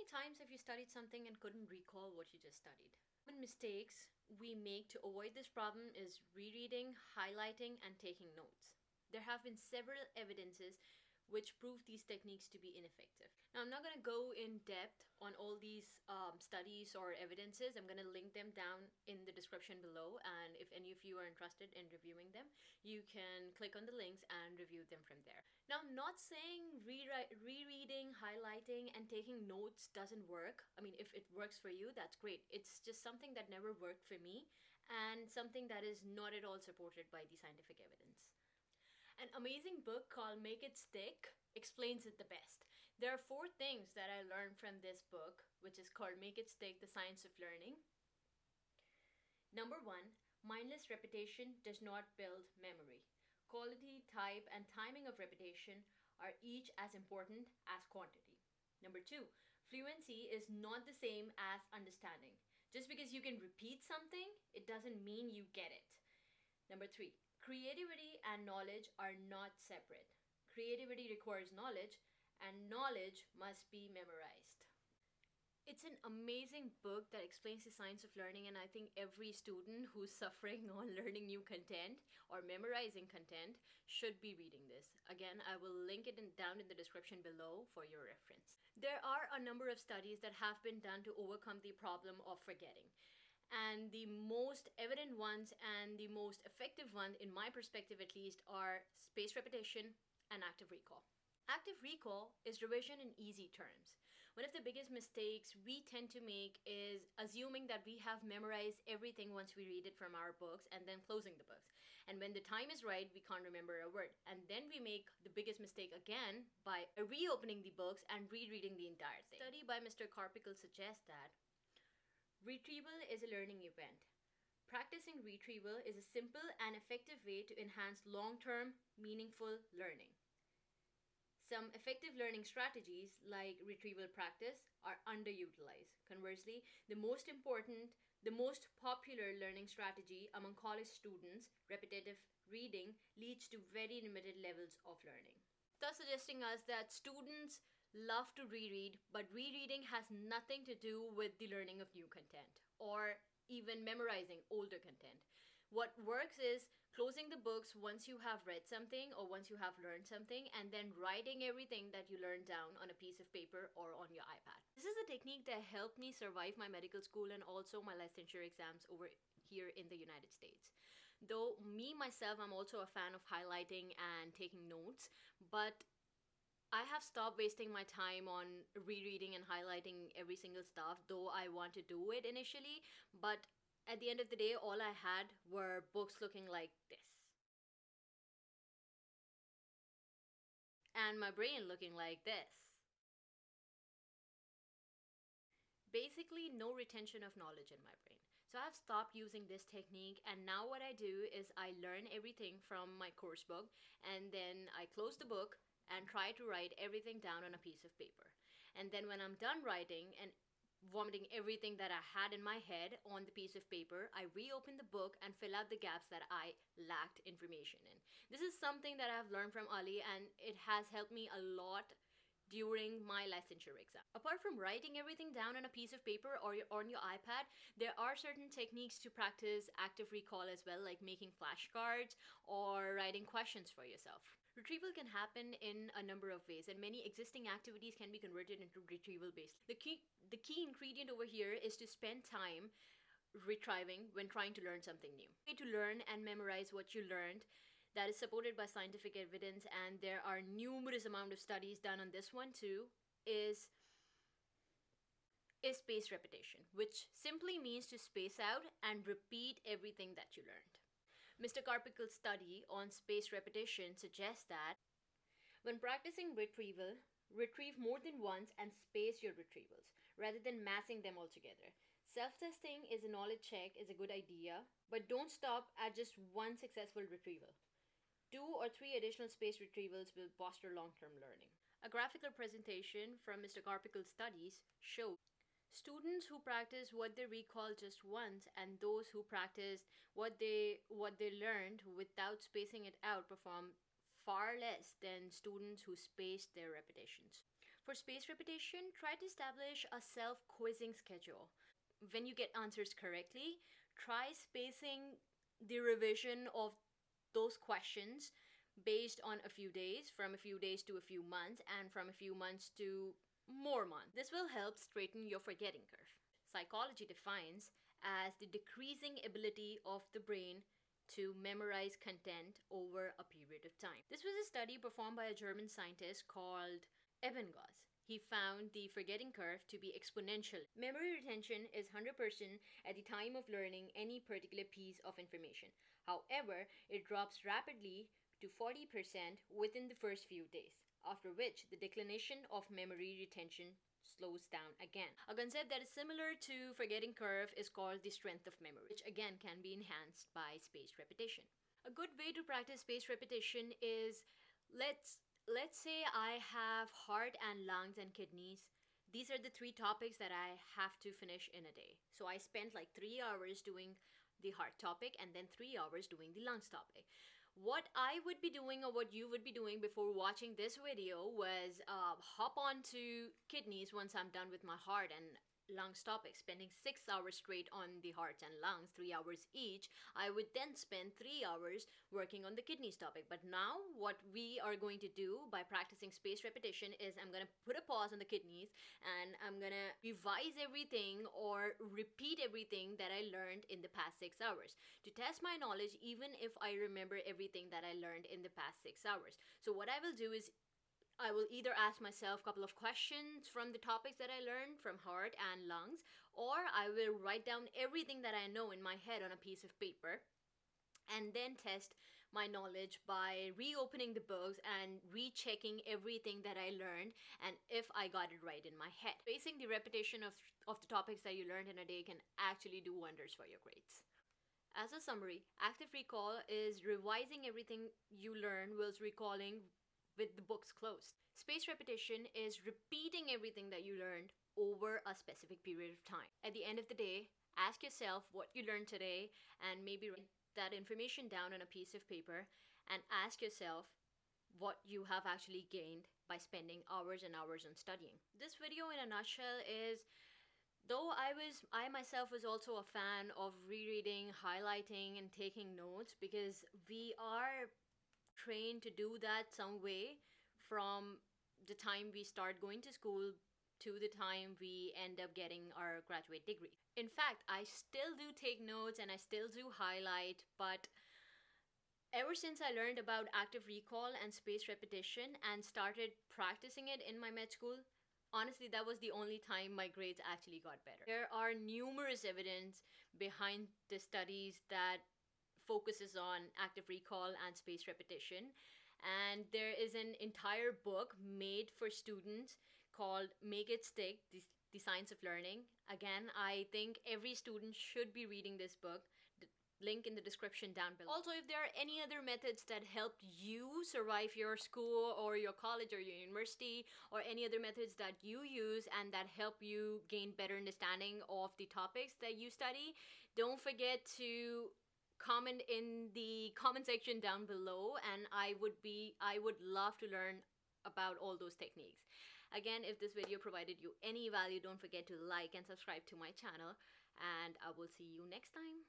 many times have you studied something and couldn't recall what you just studied? Common mistakes we make to avoid this problem is rereading, highlighting, and taking notes. There have been several evidences which prove these techniques to be ineffective. Now, I'm not going to go in depth on all these studies or evidences. I'm going to link them down in the description below, and if any of you are interested in reviewing them, you can click on the links and review them from there. Now, I'm not saying rereading, highlighting, and taking notes doesn't work. I mean, if it works for you, that's great. It's just something that never worked for me, and something that is not at all supported by the scientific evidence. An amazing book called Make It Stick explains it the best. There are 4 things that I learned from this book, which is called Make It Stick, The Science of Learning. Number 1, mindless repetition does not build memory. Quality, type, and timing of repetition are each as important as quantity. Number 2, fluency is not the same as understanding. Just because you can repeat something, it doesn't mean you get it. Number 3, creativity and knowledge are not separate. Creativity requires knowledge, and knowledge must be memorized. It's an amazing book that explains the science of learning, and I think every student who's suffering on learning new content or memorizing content should be reading this. Again, I will link it down in the description below for your reference. There are a number of studies that have been done to overcome the problem of forgetting. And the most evident ones and the most effective ones, in my perspective at least, are spaced repetition and active recall. Active recall is revision in easy terms. One of the biggest mistakes we tend to make is assuming that we have memorized everything once we read it from our books and then closing the books. And when the time is right, we can't remember a word. And then we make the biggest mistake again by reopening the books and rereading the entire thing. A study by Mr. Carpicle suggests that retrieval is a learning event. Practicing retrieval is a simple and effective way to enhance long-term, meaningful learning. Some effective learning strategies, like retrieval practice, are underutilized. Conversely, the most popular learning strategy among college students, repetitive reading, leads to very limited levels of learning. Thus suggesting us that students love to reread, but rereading has nothing to do with the learning of new content or even memorizing older content. What works is closing the books once you have read something or once you have learned something, and then writing everything that you learned down on a piece of paper or on your iPad. This is a technique that helped me survive my medical school and also my licensure exams over here in the United States. Though me myself, I'm also a fan of highlighting and taking notes, but I have stopped wasting my time on rereading and highlighting every single stuff, though I want to do it initially. But at the end of the day, all I had were books looking like this. And my brain looking like this. Basically, no retention of knowledge in my brain. So I've stopped using this technique, and now what I do is I learn everything from my course book, and then I close the book and try to write everything down on a piece of paper. And then when I'm done writing and vomiting everything that I had in my head on the piece of paper, I reopen the book and fill out the gaps that I lacked information in. This is something that I've learned from Ali, and it has helped me a lot during my licensure exam. Apart from writing everything down on a piece of paper or on your iPad, there are certain techniques to practice active recall as well, like making flashcards or writing questions for yourself. Retrieval can happen in a number of ways, and many existing activities can be converted into retrieval based. The key ingredient over here is to spend time retrieving when trying to learn something new. A way to learn and memorize what you learned that is supported by scientific evidence, and there are numerous amount of studies done on this one too, is spaced repetition, which simply means to space out and repeat everything that you learned. Mr. Carpicle's study on spaced repetition suggests that when practicing retrieval, retrieve more than once and space your retrievals rather than massing them all together. Self-testing is a knowledge check is a good idea, but don't stop at just one successful retrieval. 2 or 3 additional spaced retrievals will foster long-term learning. A graphical presentation from Mr. Carpicle's studies shows students who practice what they recall just once and those who practice what they learned without spacing it out perform far less than students who spaced their repetitions. For spaced repetition, try to establish a self-quizzing schedule. When you get answers correctly, try spacing the revision of those questions based on a few days, from a few days to a few months, and from a few months to more months. This will help straighten your forgetting curve. Psychology defines as the decreasing ability of the brain to memorize content over a period of time. This was a study performed by a German scientist called Ebbinghaus. He found the forgetting curve to be exponential. Memory retention is 100% at the time of learning any particular piece of information. However, it drops rapidly to 40% within the first few days, after which the declination of memory retention slows down again. A concept that is similar to forgetting curve is called the strength of memory, which again can be enhanced by spaced repetition. A good way to practice spaced repetition is let's say I have heart and lungs and kidneys. These are the three topics that I have to finish in a day. So I spent like 3 hours doing the heart topic and then 3 hours doing the lungs topic. What I would be doing, or what you would be doing before watching this video, was hop on to kidneys once I'm done with my heart and lungs topic, spending 6 hours straight on the hearts and lungs, 3 hours each. I would then spend 3 hours working on the kidneys topic. But now what we are going to do by practicing spaced repetition is I'm going to put a pause on the kidneys and I'm going to revise everything or repeat everything that I learned in the past 6 hours to test my knowledge, even if I remember everything that I learned in the past 6 hours. So what I will do is I will either ask myself a couple of questions from the topics that I learned from heart and lungs, or I will write down everything that I know in my head on a piece of paper and then test my knowledge by reopening the books and rechecking everything that I learned and if I got it right in my head. Spacing the repetition of the topics that you learned in a day can actually do wonders for your grades. As a summary, active recall is revising everything you learn whilst recalling with the books closed. Spaced repetition is repeating everything that you learned over a specific period of time. At the end of the day, ask yourself what you learned today and maybe write that information down on a piece of paper and ask yourself what you have actually gained by spending hours and hours on studying. This video in a nutshell is, though I myself was also a fan of rereading, highlighting, and taking notes, because we are trained to do that some way from the time we start going to school to the time we end up getting our graduate degree. In fact, I still do take notes and I still do highlight, but ever since I learned about active recall and spaced repetition and started practicing it in my med school, honestly, that was the only time my grades actually got better. There are numerous evidence behind the studies that focuses on active recall and spaced repetition. And there is an entire book made for students called Make It Stick, the Science of Learning. Again, I think every student should be reading this book. The link in the description down below. Also, if there are any other methods that helped you survive your school or your college or your university, or any other methods that you use and that help you gain better understanding of the topics that you study, don't forget to comment in the comment section down below, and I would love to learn about all those techniques. Again, if this video provided you any value, don't forget to like and subscribe to my channel, and I will see you next time.